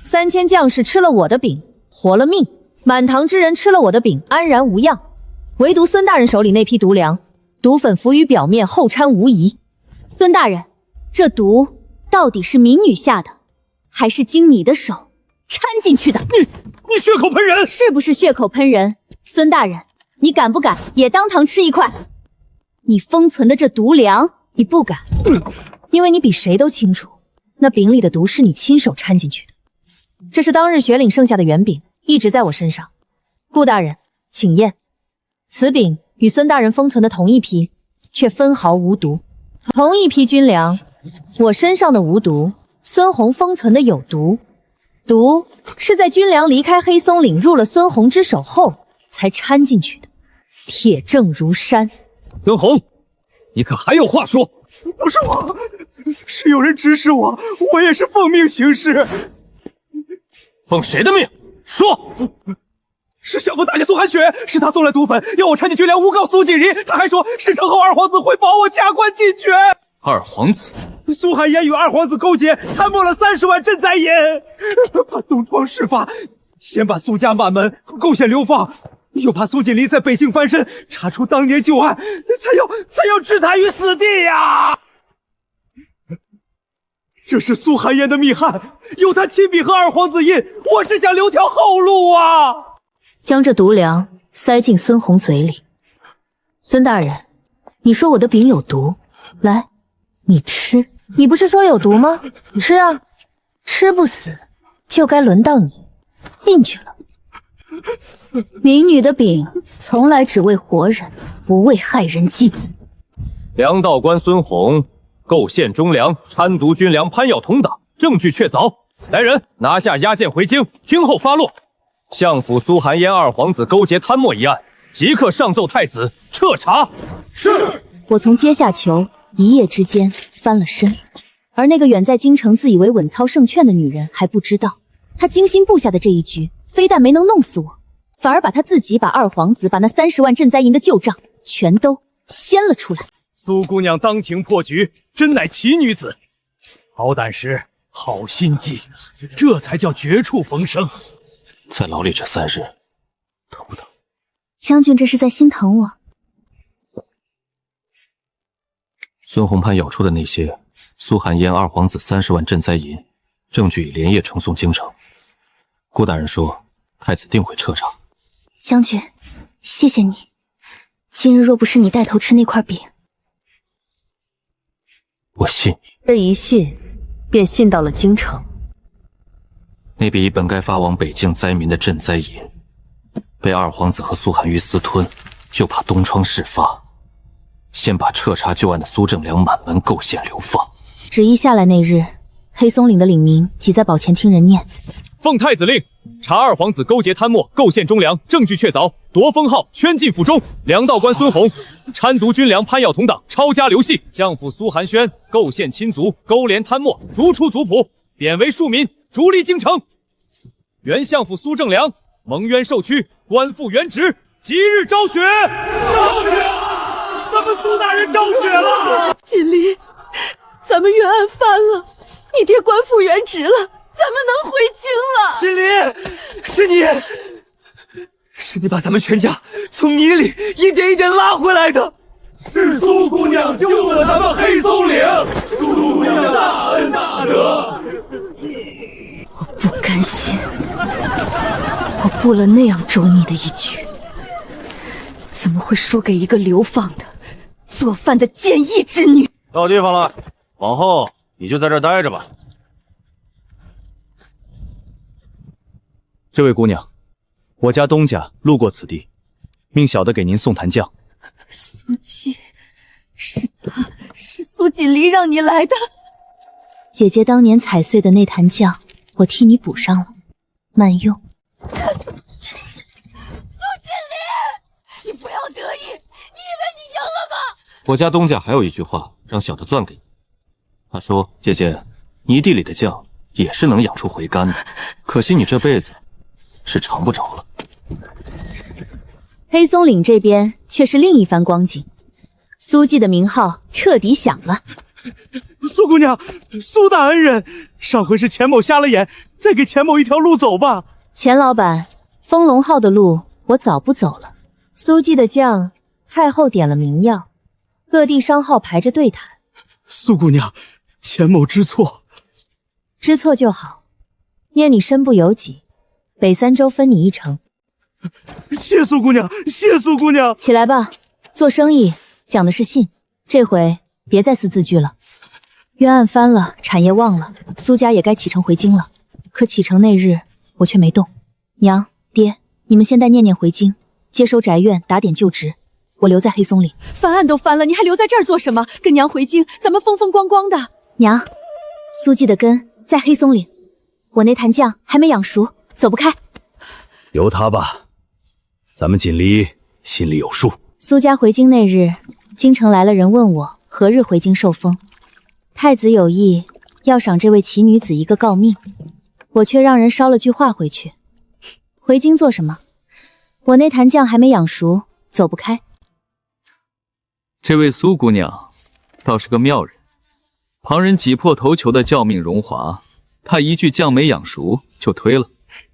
3000将士吃了我的饼，活了命；满堂之人吃了我的饼，安然无恙。唯独孙大人手里那批毒粮，毒粉浮于表面，后掺无疑。孙大人，这毒到底是民女下的，还是经你的手掺进去的？你血口喷人，是不是血口喷人？孙大人，你敢不敢也当堂吃一块？你封存的这毒粮，你不敢，因为你比谁都清楚，那饼里的毒是你亲手掺进去的。这是当日雪岭剩下的圆饼，一直在我身上。顾大人，请验。此饼与孙大人封存的同一批，却分毫无毒。同一批军粮，我身上的无毒，孙红封存的有毒。毒是在军粮离开黑松岭入了孙红之手后才掺进去的，铁证如山。孙红，你可还有话说？不是我，是有人指使我，我也是奉命行事。奉谁的命？说！是相府大侠苏寒雪，是他送来毒粉，要我掺进军粮诬告苏锦ris，他还说事成后二皇子会保我加官进爵。二皇子？苏寒烟与二皇子勾结，贪墨了30万赈灾银，怕东窗事发，先把苏家满门构陷流放，又怕苏锦ris在北境翻身，查出当年旧案，才要置他于死地呀！这是苏寒烟的密函，有他亲笔和二皇子印，我是想留条后路啊！将这毒粮塞进孙红嘴里。孙大人，你说我的饼有毒，来，你吃。你不是说有毒吗？吃啊，吃不死，就该轮到你进去了。民女的饼从来只为活人，不为害人计。粮道官孙红构陷忠良，掺毒军粮，攀要同党，证据确凿。来人，拿下押解回京，听候发落。相府苏寒烟二皇子勾结贪墨一案，即刻上奏太子彻查。是。我从阶下囚一夜之间翻了身，而那个远在京城自以为稳操胜券的女人还不知道，她精心布下的这一局，非但没能弄死我，反而把她自己把二皇子把那30万赈灾银的旧账全都掀了出来。苏姑娘当庭破局，真乃奇女子，好胆识，好心计，这才叫绝处逢生。在牢里这3日，疼不疼？将军这是在心疼我。孙红攀咬出的那些苏寒烟二皇子30万赈灾银，证据已连夜呈送京城。顾大人说，太子定会彻查。将军，谢谢你。今日若不是你带头吃那块饼，我信你。这一信，便信到了京城。那笔本该发往北境灾民的赈灾银，被二皇子和苏寒玉私吞，就怕东窗事发，先把彻查旧案的苏正良满门构陷流放。旨意下来那日，黑松岭的领民挤在宝前听人念。奉太子令，查二皇子勾结贪墨，构陷忠良，证据确凿，夺封号，圈禁府中。粮道官孙红掺毒军粮，攀要同党，抄家流系。相府苏寒轩构陷亲族，勾连贪墨，逐出族谱，贬为庶民，逐离京城。原相府苏正良蒙冤受屈，官复原职，即日昭雪。昭雪啊！咱们苏大人昭雪了！锦离，咱们冤案翻了，你爹官复原职了，咱们能回京了。锦离，是你把咱们全家从泥里一点一点拉回来的。是苏姑娘救了咱们黑松岭，苏姑娘大恩大德。不该。甘心，我布了那样周密的一局，怎么会输给一个流放的、做饭的贱役之女？到地方了，往后你就在这儿待着吧。这位姑娘，我家东家路过此地，命小的给您送檀酱。苏锦，是苏锦离让你来的。姐姐当年踩碎的那坛酱，我替你补上了，慢用。苏锦离，你不要得意，你以为你赢了吗？我家东家还有一句话让小的攥给你，他说：“姐姐，泥地里的酱也是能养出回甘的，可惜你这辈子是尝不着了。”黑松岭这边却是另一番光景，苏记的名号彻底响了。苏姑娘，苏大恩人，上回是钱某瞎了眼，再给钱某一条路走吧。钱老板，风龙号的路我早不走了。苏记的酱，太后点了名要，各地商号排着队谈。苏姑娘，钱某知错，知错就好。念你身不由己，北三州分你一城。谢苏姑娘，谢苏姑娘。起来吧，做生意讲的是信，这回别再撕字据了。冤案翻了，产业旺了，苏家也该启程回京了。可启程那日，我却没动。娘爹，你们先带念念回京，接收宅院，打点就职。我留在黑松岭。翻案都翻了，你还留在这儿做什么？跟娘回京，咱们风风光光的。娘，苏记的根在黑松岭，我那坛酱还没养熟，走不开。由他吧，咱们锦离心里有数。苏家回京那日，京城来了人问我何日回京受封。太子有意要赏这位奇女子一个诰命，我却让人捎了句话回去。回京做什么？我那坛酱还没养熟，走不开。这位苏姑娘倒是个妙人，旁人挤破头求的教命荣华，她一句酱没养熟就推了。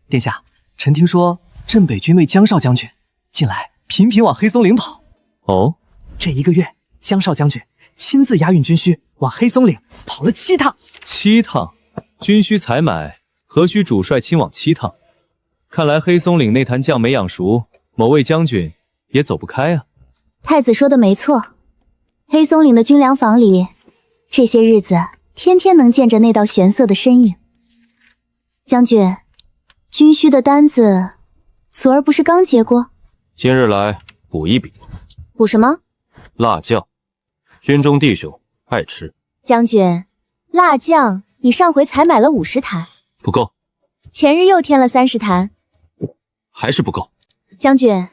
殿下，臣听说镇北军卫江少将军近来频频往黑松岭跑。哦，这1个月，江少将军亲自押运军需往黑松岭跑了7趟。7趟，军需采买，何须主帅亲往7趟？看来黑松岭那坛酱没养熟，某位将军也走不开啊。太子说的没错，黑松岭的军粮房里，这些日子天天能见着那道玄色的身影。将军，军需的单子，昨儿不是刚结过？今日来补一笔。补什么？辣酱，军中弟兄爱吃。将军，辣酱你上回才买了50坛，不够。前日又添了30坛，还是不够。将军，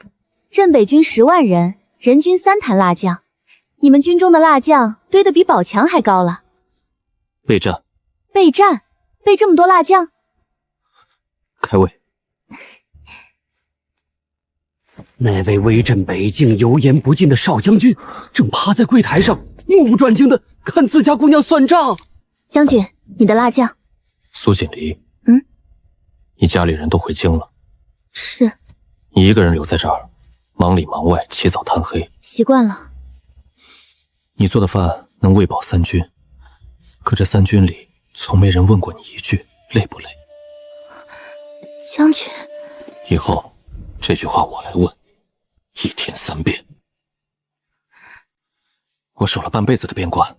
镇北军10万人，人均3坛辣酱，你们军中的辣酱堆得比宝强还高了。备战。备战？备这么多辣酱？开胃。那位威震北境、油盐不进的少将军，正趴在柜台上，目不转睛的看自家姑娘算账。将军，你的辣酱。苏锦离，你家里人都回京了？是。你一个人留在这儿，忙里忙外，起早贪黑，习惯了。你做的饭能喂饱3军，可这3军里从没人问过你一句累不累。将军，以后这句话我来问，1天3遍。我守了半辈子的边关，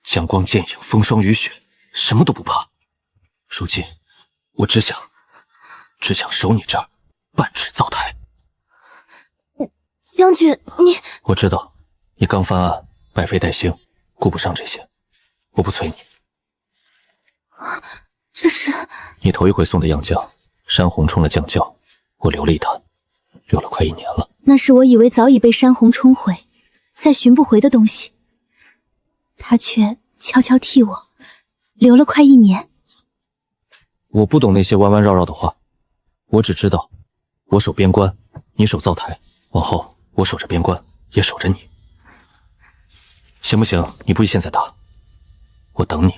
江光剑影，风霜雨雪，什么都不怕。如今我只想守你这儿半尺灶台。将军，你……我知道你刚翻案，百废待兴，顾不上这些，我不催你。这是你头一回送的样酱，山洪冲了酱窖，我留了一坛，留了快1年了。那是我以为早已被山洪冲毁，再寻不回的东西，他却悄悄替我留了快1年。我不懂那些弯弯绕绕的话，我只知道，我守边关，你守灶台，往后我守着边关，也守着你。行不行？你不宜现在答，我等你，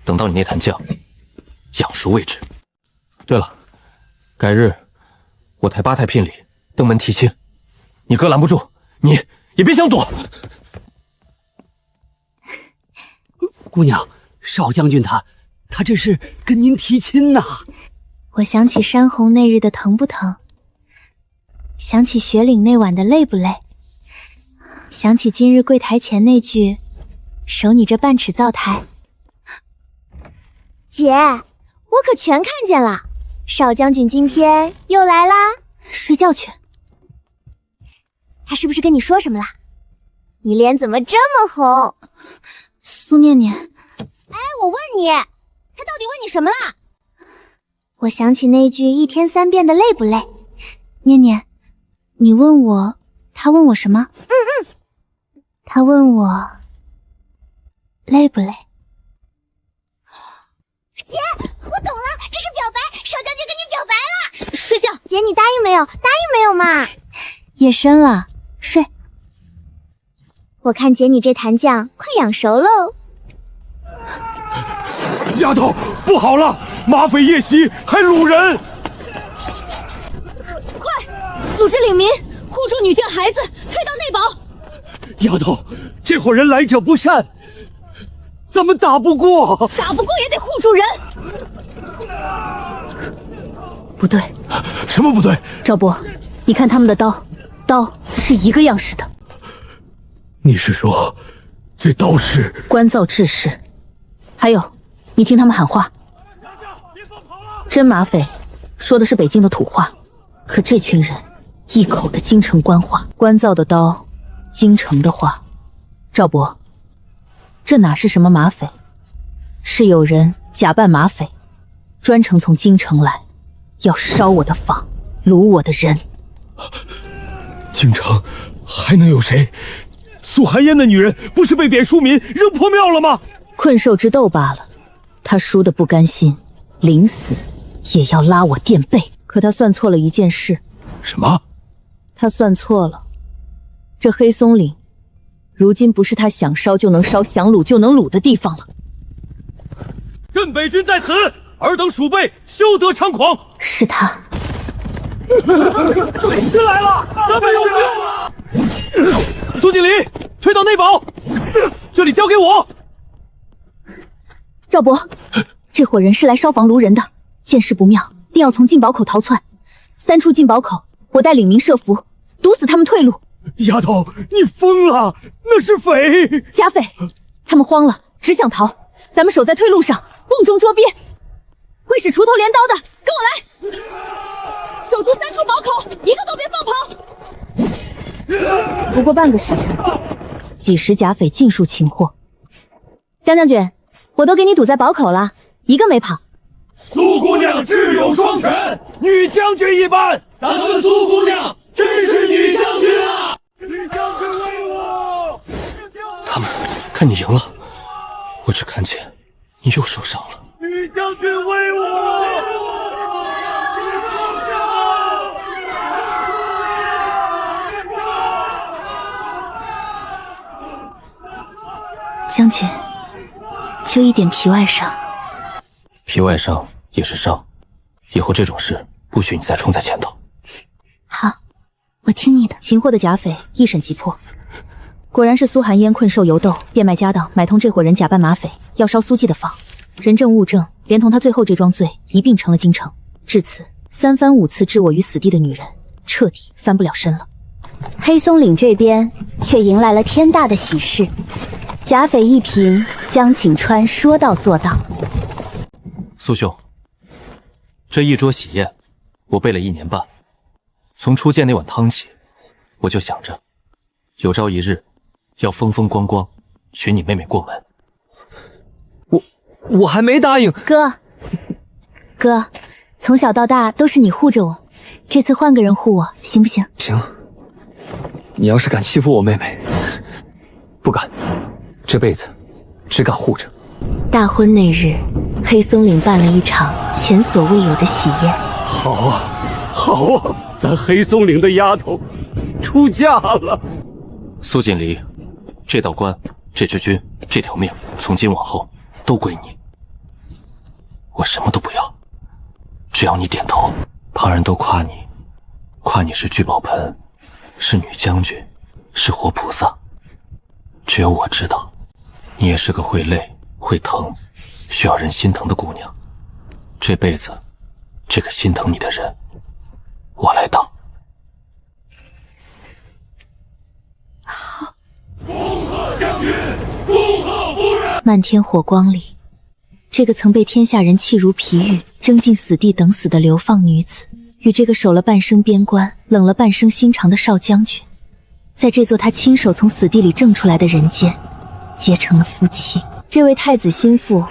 等到你那坛酱养熟为止。对了，改日我抬8太聘礼，登门提亲，你哥拦不住，你也别想躲。姑娘，少将军他这是跟您提亲呐。我想起山红那日的疼不疼，想起雪岭那晚的累不累，想起今日柜台前那句守你这半尺灶台。姐，我可全看见了，少将军今天又来啦。睡觉去。他是不是跟你说什么了？你脸怎么这么红？苏念念，哎，我问你，他到底问你什么了？我想起那句一天3遍的累不累。念念，你问我，他问我什么？他问我累不累。姐，我懂了，这是表白，少将军跟你表白了。睡觉。姐，你答应没有？答应没有嘛？夜深了，睡。我看姐你这弹酱快养熟喽。丫头，不好了，马匪夜袭，还掳人！快，组织领民护住女眷孩子，退到内堡。丫头，这伙人来者不善，咱们打不过。打不过也得护住人。不对。什么不对？赵伯，你看他们的刀是一个样式的。你是说，这刀是关造制式？还有，你听他们喊话。真马匪说的是北京的土话，可这群人一口的京城官话。关造的刀，京城的话。赵伯，这哪是什么马匪？是有人假扮马匪，专程从京城来，要烧我的坊，掳我的人。京城还能有谁？苏寒烟的女人不是被贬庶民扔破庙了吗？困兽之斗罢了，他输得不甘心，临死也要拉我垫背。可他算错了一件事。什么？他算错了，这黑松岭如今不是他想烧就能烧，想掳就能掳的地方了。镇北军在此，尔等鼠辈休得猖狂。是他。军来了，咱们有救了！苏锦离，退到内堡，这里交给我。赵伯，这伙人是来烧房掳人的，见势不妙，定要从进宝口逃窜。3处进宝口，我带领民设伏，堵死他们退路。丫头，你疯了！那是匪，假匪，他们慌了，只想逃。咱们守在退路上，瓮中捉鳖。会使锄头镰刀的，跟我来，守住3处宝口，一个都别放跑。不过半个时辰，几十甲匪尽数擒获。江将军，我都给你堵在宝口了，一个没跑。苏姑娘智勇双全，女将军一般。咱们苏姑娘真是女将军啊！女将军威武！他们看你赢了，我只看见你又受伤了。女将军威武！将军，就一点皮外伤。皮外伤也是伤，以后这种事不许你再冲在前头。好，我听你的。擒获的甲匪一审即破，果然是苏寒烟困兽犹斗，变卖家当，买通这伙人假扮马匪，要烧苏记的坊。人证物证连同他最后这桩罪一并成了京城。至此，3番5次置我于死地的女人，彻底翻不了身了。黑松岭这边却迎来了天大的喜事，甲匪一平，江景川说到做到。苏兄，这一桌喜宴，我备了1年半。从初见那碗汤起，我就想着，有朝一日要风风光光娶你妹妹过门。我还没答应。哥，从小到大都是你护着我，这次换个人护我，行不行？行。你要是敢欺负我妹妹，不敢，这辈子只敢护着。大婚那日，黑松岭办了一场前所未有的喜宴。好啊，好啊，咱黑松岭的丫头出嫁了。苏锦离，这道关、这支军、这条命，从今往后都归你。我什么都不要，只要你点头。旁人都夸你是聚宝盆，是女将军，是活菩萨。只有我知道，你也是个会累、会疼、需要人心疼的姑娘。这辈子，这个心疼你的人，我来当。漫天火光里，这个曾被天下人弃如皮玉、扔进死地等死的流放女子，与这个守了半生边关、冷了半生心肠的少将军，在这座他亲手从死地里挣出来的人间，结成了夫妻。这位太子心腹，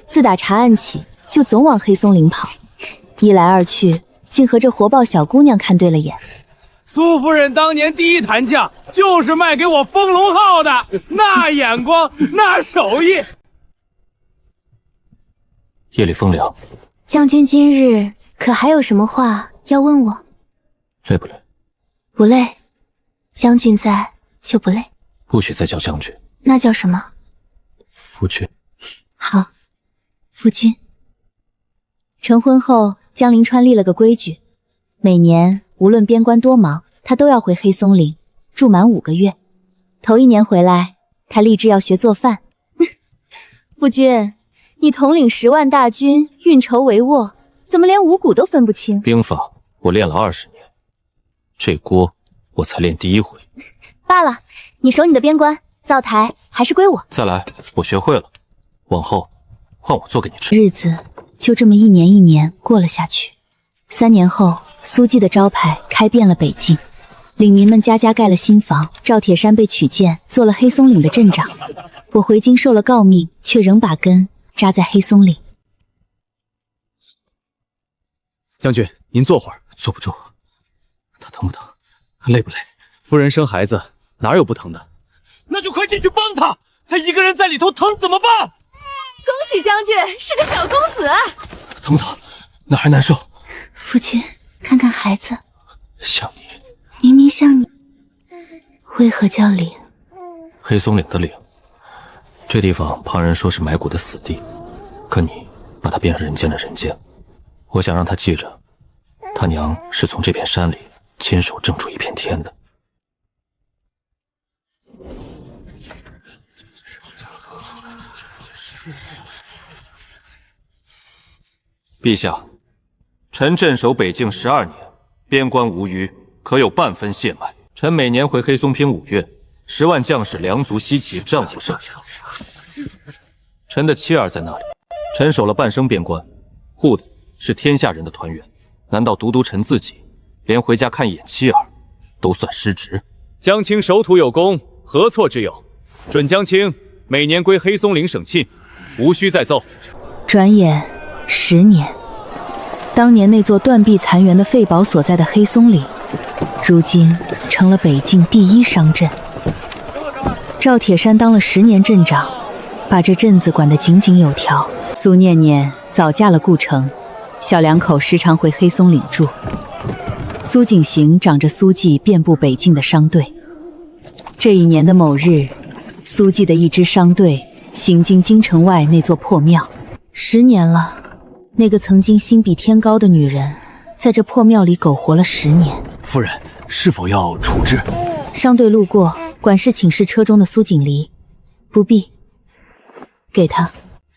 自打查案起，就总往黑松岭跑，一来二去，竟和这活豹小姑娘看对了眼。苏夫人当年第一弹将就是卖给我风龙号的，那眼光，那手艺。夜里风凉，将军今日可还有什么话要问我？累不累？不累，将军在就不累。不许再叫将军，那叫什么？夫君。好，夫君。成婚后，江临川立了个规矩，每年无论边关多忙，他都要回黑松岭住满5个月。头1年回来，他立志要学做饭。夫君，你统领10万大军，运筹帷幄，怎么连五谷都分不清？兵法我练了20年，这锅我才练第1回。罢了，你守你的边关，灶台还是归我。再来，我学会了，往后换我做给你吃。日子就这么一年一年过了下去。3年后，苏记的招牌开遍了北境，领民们家家盖了新房。赵铁山被取荐做了黑松岭的镇长。我回京受了诰命，却仍把根扎在黑松岭。将军，您坐会儿。坐不住。他疼不疼？他累不累？夫人生孩子哪有不疼的？那就快进去帮他，他一个人在里头疼怎么办？恭喜将军是个小公子。疼不疼？哪还难受？夫君，看看孩子，像你，明明像你，为何叫岭？黑松岭的岭，这地方旁人说是埋骨的死地，可你把它变成人间的人间。我想让他记着，他娘是从这片山里亲手挣出一片天的。陛下，臣镇守北境12年，边关无虞，可有半分懈怠。臣每年回黑松拼5月，10万将士良足西起，战无胜场。臣的妻儿在那里，臣守了半生边关，护的是天下人的团圆。难道独臣自己，连回家看一眼妻儿都算失职？江青守土有功，何错之有？准江青每年归黑松岭省亲，无需再奏。转眼10年，当年那座断壁残垣的废堡所在的黑松岭，如今成了北境第1商镇。赵铁山当了10年镇长，把这镇子管得井井有条。苏念念早嫁了顾城，小两口时常回黑松岭住。苏景行掌着苏记遍布北境的商队。这一年的某日，苏记的一支商队行经京城外那座破庙。10年了，那个曾经心比天高的女人，在这破庙里苟活了10年。夫人，是否要处置？商队路过，管事请示车中的苏锦离，不必，给他。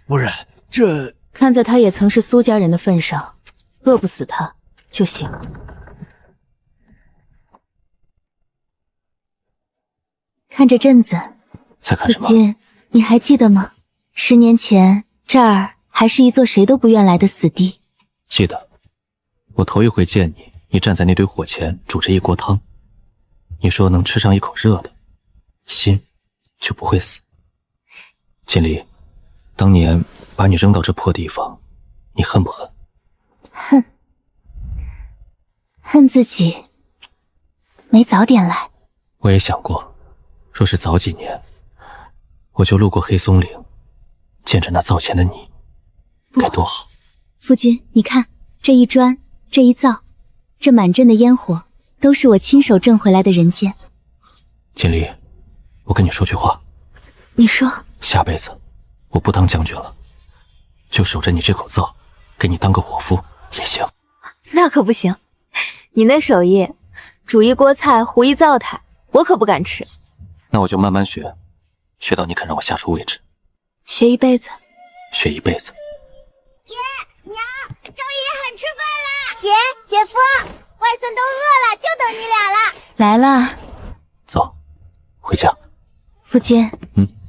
夫人，这看在他也曾是苏家人的份上，饿不死他就行。看这镇子，在看什么？夫君，你还记得吗？10年前这儿还是一座谁都不愿来的死地。记得，我头一回见你，你站在那堆火前煮着一锅汤，你说能吃上一口热的，心就不会死。锦离，当年把你扔到这破地方，你恨不恨？恨，恨自己没早点来。我也想过，若是早几年，我就路过黑松岭，见着那灶前的你，该多好。夫君，你看这一砖，这一灶，这满镇的烟火，都是我亲手挣回来的人间。锦离，我跟你说句话。你说。下辈子我不当将军了，就守着你这口灶，给你当个伙夫也行。那可不行，你那手艺，煮一锅菜，糊一灶台，我可不敢吃。那我就慢慢学，学到你肯让我下厨为止。学一辈子。学一辈子。爷娘，赵爷喊吃饭啦！姐、姐夫，外孙都饿了，就等你俩了。来了。走，回家。夫君，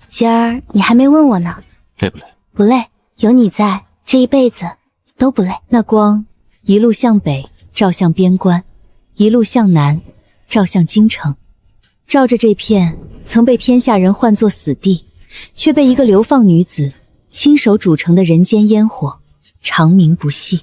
今儿你还没问我呢，累不累？不累，有你在，这一辈子都不累。那光一路向北，照向边关；一路向南，照向京城。照着这片曾被天下人唤作死地，却被一个流放女子亲手煮成的人间烟火，长鸣不息。